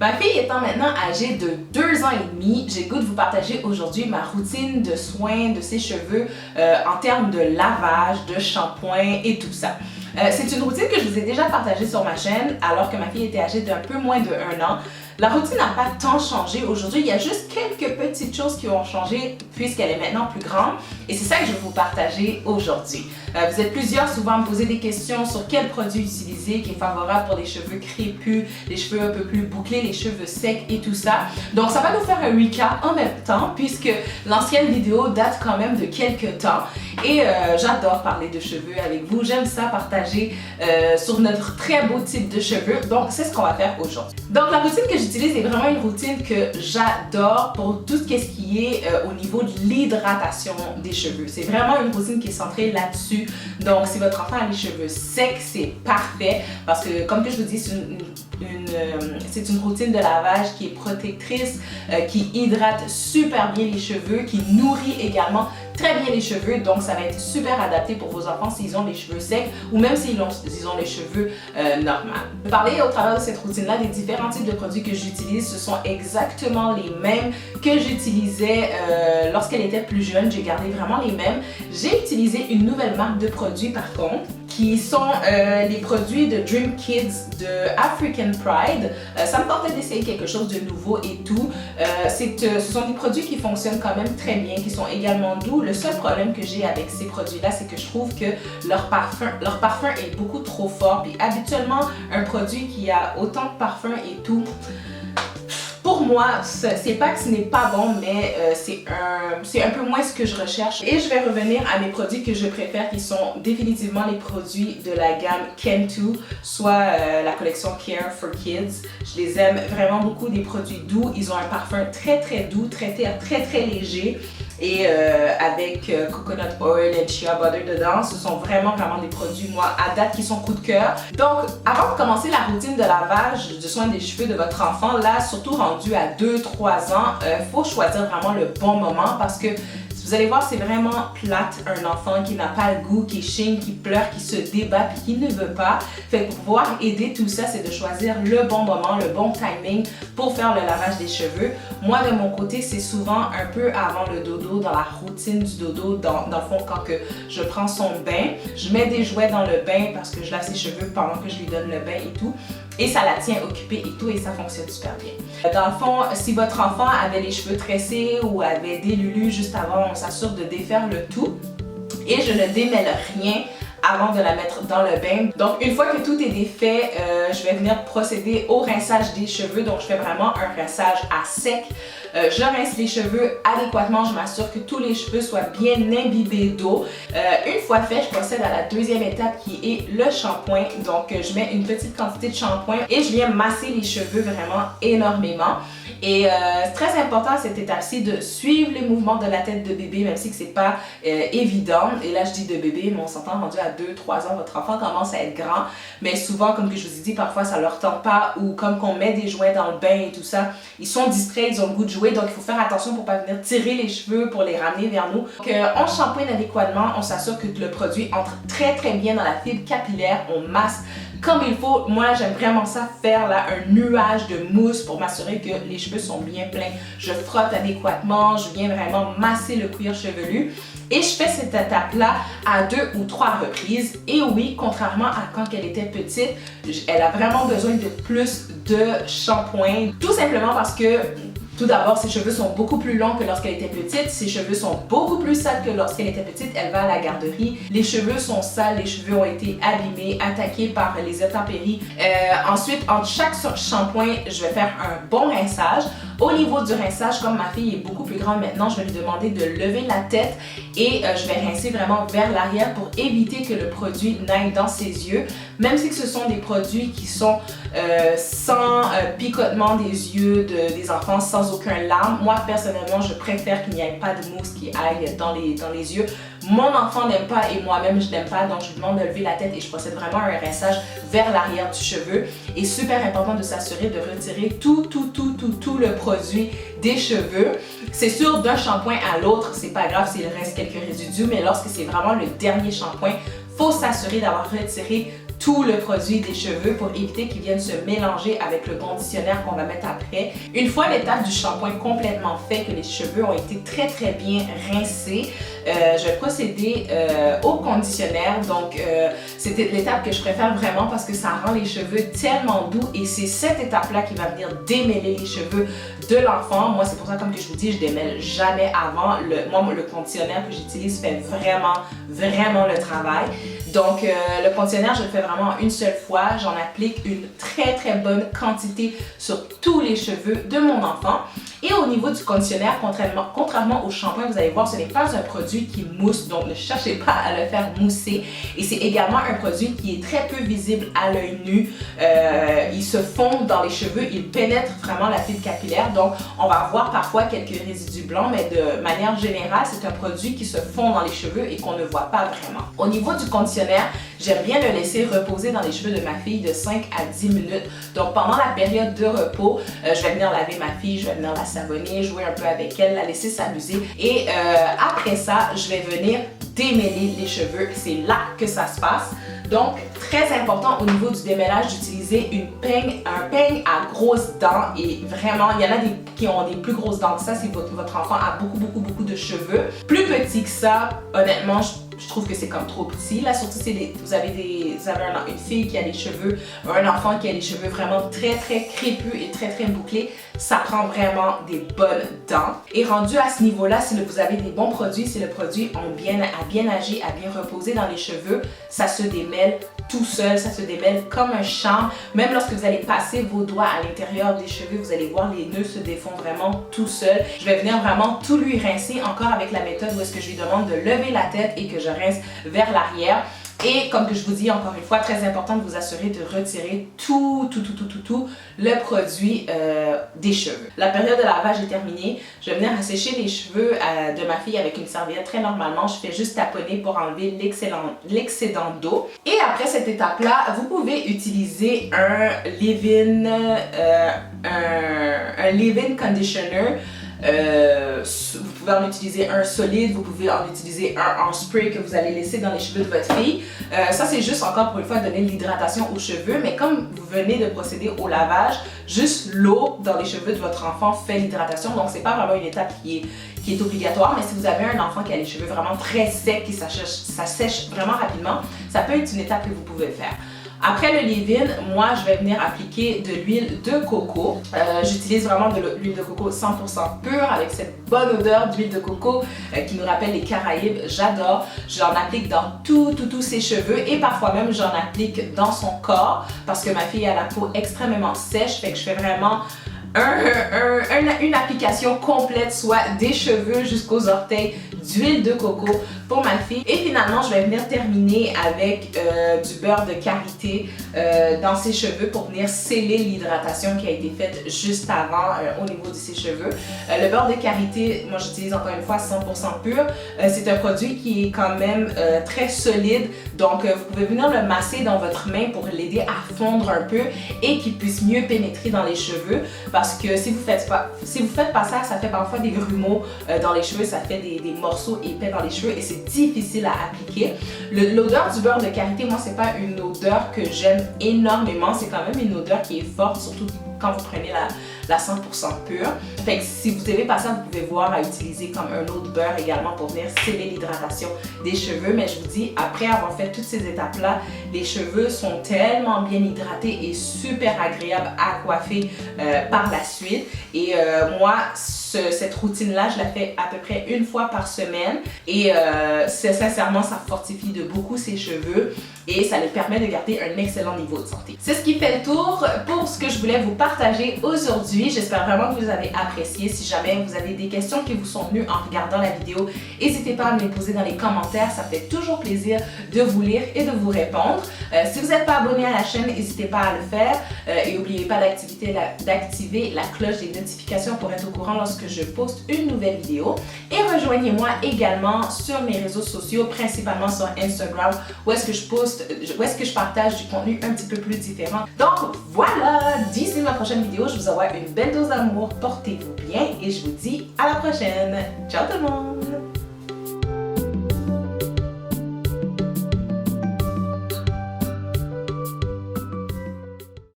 Ma fille étant maintenant âgée de 2 ans et demi, j'ai le goût de vous partager aujourd'hui ma routine de soins de ses cheveux en termes de lavage, de shampoing et tout ça. C'est une routine que je vous ai déjà partagée sur ma chaîne alors que ma fille était âgée d'un peu moins de 1 an. La routine n'a pas tant changé aujourd'hui, il y a juste quelques petites choses qui ont changé puisqu'elle est maintenant plus grande et c'est ça que je vais vous partager aujourd'hui. Vous êtes plusieurs souvent à me poser des questions sur quel produit utiliser qui est favorable pour les cheveux crépus, les cheveux un peu plus bouclés, les cheveux secs et tout ça. Donc ça va nous faire un recap en même temps puisque l'ancienne vidéo date quand même de quelques temps et j'adore parler de cheveux avec vous, j'aime ça partager sur notre très beau type de cheveux, donc c'est ce qu'on va faire aujourd'hui. Donc la routine que j'utilise est vraiment une routine que j'adore pour tout ce qui est au niveau de l'hydratation des cheveux. C'est vraiment une routine qui est centrée là-dessus. Donc si votre enfant a les cheveux secs, c'est parfait parce que comme que je vous dis, c'est une routine de lavage qui est protectrice, qui hydrate super bien les cheveux, qui nourrit également très bien les cheveux, donc ça va être super adapté pour vos enfants s'ils ont les cheveux secs ou même s'ils ont les cheveux normaux. Je vais parler au travers de cette routine-là des différents types de produits que j'utilise. Ce sont exactement les mêmes que j'utilisais lorsqu'elle était plus jeune. J'ai gardé vraiment les mêmes. J'ai utilisé une nouvelle marque de produits par contre, qui sont les produits de Dream Kids de African Pride. Ça me tentait d'essayer quelque chose de nouveau et tout. Ce sont des produits qui fonctionnent quand même très bien, qui sont également doux. Le seul problème que j'ai avec ces produits-là, c'est que je trouve que leur parfum est beaucoup trop fort. Puis habituellement, un produit qui a autant de parfum et tout, pour moi, c'est pas que ce n'est pas bon, mais c'est un peu moins ce que je recherche. Et je vais revenir à mes produits que je préfère, qui sont définitivement les produits de la gamme Cantu, soit la collection Care for Kids. Je les aime vraiment beaucoup, des produits doux. Ils ont un parfum très très doux, très léger. Et avec coconut oil et chia butter dedans, ce sont vraiment des produits, moi, à date, qui sont coup de cœur. Donc, avant de commencer la routine de lavage, de soin des cheveux de votre enfant, là, surtout rendu à 2-3 ans, faut choisir vraiment le bon moment parce que vous allez voir, c'est vraiment plate un enfant qui n'a pas le goût, qui chigne, qui pleure, qui se débat puis qui ne veut pas. Fait que pour pouvoir aider tout ça, c'est de choisir le bon moment, le bon timing pour faire le lavage des cheveux. Moi, de mon côté, c'est souvent un peu avant le dodo, dans la routine du dodo, dans le fond, quand que je prends son bain. Je mets des jouets dans le bain parce que je lave ses cheveux pendant que je lui donne le bain et tout. Et ça la tient occupée et tout, et ça fonctionne super bien. Dans le fond, si votre enfant avait les cheveux tressés ou avait des lulus juste avant, on s'assure de défaire le tout. Et je ne démêle rien avant de la mettre dans le bain. Donc une fois que tout est défait, je vais venir procéder au rinçage des cheveux. Donc je fais vraiment un rinçage à sec. Je rince les cheveux adéquatement, je m'assure que tous les cheveux soient bien imbibés d'eau. Une fois fait, je procède à la deuxième étape qui est le shampoing. Donc je mets une petite quantité de shampoing et je viens masser les cheveux vraiment énormément. Et c'est très important à cette étape-ci de suivre les mouvements de la tête de bébé, même si c'est pas évident. Et là je dis de bébé, mais on s'entend rendu à 2-3 ans, votre enfant commence à être grand. Mais souvent, comme que je vous ai dit, parfois ça leur tente pas ou comme qu'on met des jouets dans le bain et tout ça, ils sont distraits, ils ont le goût de jouer, donc il faut faire attention pour pas venir tirer les cheveux pour les ramener vers nous. Donc on shampooine adéquatement, on s'assure que le produit entre très bien dans la fibre capillaire, on masse comme il faut. Moi, j'aime vraiment ça, faire là un nuage de mousse pour m'assurer que les cheveux sont bien pleins. Je frotte adéquatement, je viens vraiment masser le cuir chevelu. Et je fais cette étape-là à 2 ou 3 reprises. Et oui, contrairement à quand elle était petite, elle a vraiment besoin de plus de shampoing. Tout simplement parce que tout d'abord, ses cheveux sont beaucoup plus longs que lorsqu'elle était petite. Ses cheveux sont beaucoup plus sales que lorsqu'elle était petite. Elle va à la garderie. Les cheveux sont sales. Les cheveux ont été abîmés, attaqués par les intempéries. Ensuite, entre chaque shampoing, je vais faire un bon rinçage. Au niveau du rinçage, comme ma fille est beaucoup plus grande maintenant, je vais lui demander de lever la tête et je vais rincer vraiment vers l'arrière pour éviter que le produit n'aille dans ses yeux. Même si ce sont des produits qui sont sans picotement des yeux des enfants, sans aucun larme, moi personnellement, je préfère qu'il n'y ait pas de mousse qui aille dans les yeux. Mon enfant n'aime pas et moi-même je n'aime pas, donc je lui demande de lever la tête et je procède vraiment à un rinçage vers l'arrière du cheveu. Et super important de s'assurer de retirer tout le produit des cheveux. C'est sûr, d'un shampoing à l'autre, c'est pas grave s'il reste quelques résidus, mais lorsque c'est vraiment le dernier shampoing, faut s'assurer d'avoir retiré tout le produit des cheveux pour éviter qu'ils viennent se mélanger avec le conditionnaire qu'on va mettre après. Une fois l'étape du shampoing complètement fait, que les cheveux ont été très bien rincés, je vais procéder au conditionnaire. Donc c'est l'étape que je préfère vraiment parce que ça rend les cheveux tellement doux et c'est cette étape-là qui va venir démêler les cheveux de l'enfant. Moi c'est pour ça, comme que je vous dis, je démêle jamais avant. Moi le conditionnaire que j'utilise fait vraiment le travail. Donc le conditionnaire, je le fais vraiment une seule fois. J'en applique une très bonne quantité sur tous les cheveux de mon enfant. Et au niveau du conditionnaire, contrairement au shampoing, vous allez voir, ce n'est pas un produit qui mousse, donc ne cherchez pas à le faire mousser. Et c'est également un produit qui est très peu visible à l'œil nu. Il se fond dans les cheveux, il pénètre vraiment la fibre capillaire. Donc on va avoir parfois quelques résidus blancs, mais de manière générale, c'est un produit qui se fond dans les cheveux et qu'on ne voit pas vraiment. Au niveau du conditionnaire, j'aime bien le laisser reposer dans les cheveux de ma fille de 5 à 10 minutes. Donc pendant la période de repos, je vais venir laver ma fille, je vais venir la savonner, jouer un peu avec elle, la laisser s'amuser. Et après ça, je vais venir démêler les cheveux. C'est là que ça se passe. Donc, très important au niveau du démêlage d'utiliser un peigne à grosses dents. Et vraiment, il y en a qui ont des plus grosses dents que ça si votre enfant a beaucoup de cheveux. Plus petit que ça, honnêtement, je trouve que c'est comme trop petit. Là, surtout si vous avez une fille qui a des cheveux, un enfant qui a des cheveux vraiment très crépus et très bouclés, ça prend vraiment des bonnes dents. Et rendu à ce niveau-là, si vous avez des bons produits, si le produit a bien agi, a bien reposé dans les cheveux, ça se démêle tout seul, ça se démêle comme un charme. Même lorsque vous allez passer vos doigts à l'intérieur des cheveux, vous allez voir les nœuds se défont vraiment tout seul. Je vais venir vraiment tout lui rincer, encore avec la méthode où est-ce que je lui demande de lever la tête et que je rince vers l'arrière. Et comme que je vous dis encore une fois, très important de vous assurer de retirer tout le produit des cheveux. La période de lavage est terminée. Je vais venir assécher les cheveux de ma fille avec une serviette. Très normalement, je fais juste taponner pour enlever l'excédent d'eau. Et après cette étape-là, vous pouvez utiliser un leave-in conditioner. Vous pouvez en utiliser un solide, vous pouvez en utiliser un en spray que vous allez laisser dans les cheveux de votre fille. Ça c'est juste encore pour une fois donner de l'hydratation aux cheveux, mais comme vous venez de procéder au lavage, juste l'eau dans les cheveux de votre enfant fait l'hydratation, donc c'est pas vraiment une étape qui est obligatoire, mais si vous avez un enfant qui a les cheveux vraiment très secs et ça sèche vraiment rapidement, ça peut être une étape que vous pouvez faire. Après le leave-in, moi je vais venir appliquer de l'huile de coco. J'utilise vraiment de l'huile de coco 100% pure avec cette bonne odeur d'huile de coco qui nous rappelle les Caraïbes. J'adore. J'en applique dans tous ses cheveux et parfois même j'en applique dans son corps parce que ma fille a la peau extrêmement sèche, fait que je fais vraiment une application complète, soit des cheveux jusqu'aux orteils, d'huile de coco pour ma fille. Et finalement, je vais venir terminer avec du beurre de karité dans ses cheveux pour venir sceller l'hydratation qui a été faite juste avant au niveau de ses cheveux. Le beurre de karité, moi j'utilise encore une fois 100% pur. C'est un produit qui est quand même très solide, donc vous pouvez venir le masser dans votre main pour l'aider à fondre un peu et qu'il puisse mieux pénétrer dans les cheveux. Parce que si vous faites pas ça, ça fait parfois des grumeaux dans les cheveux, ça fait des morceaux épais dans les cheveux et c'est difficile à appliquer. L'odeur du beurre de karité, moi c'est pas une odeur que j'aime énormément, c'est quand même une odeur qui est forte, surtout quand vous prenez la 100% pure. Fait que si vous n'avez pas ça, vous pouvez voir à utiliser comme un autre beurre également pour venir sceller l'hydratation des cheveux. Mais je vous dis, après avoir fait toutes ces étapes-là, les cheveux sont tellement bien hydratés et super agréables à coiffer par la suite. Et moi, cette routine-là, je la fais à peu près une fois par semaine et sincèrement, ça fortifie de beaucoup ses cheveux et ça les permet de garder un excellent niveau de santé. C'est ce qui fait le tour pour ce que je voulais vous partager aujourd'hui. J'espère vraiment que vous avez apprécié. Si jamais vous avez des questions qui vous sont venues en regardant la vidéo, n'hésitez pas à me les poser dans les commentaires. Ça fait toujours plaisir de vous lire et de vous répondre. Si vous n'êtes pas abonné à la chaîne, n'hésitez pas à le faire et n'oubliez pas d'activer la cloche des notifications pour être au courant lorsque je poste une nouvelle vidéo. Et rejoignez-moi également sur mes réseaux sociaux, principalement sur Instagram, où est-ce que je partage du contenu un petit peu plus différent. Donc voilà, d'ici ma prochaine vidéo, je vous envoie une belle dose d'amour, portez-vous bien et je vous dis à la prochaine. Ciao tout le monde!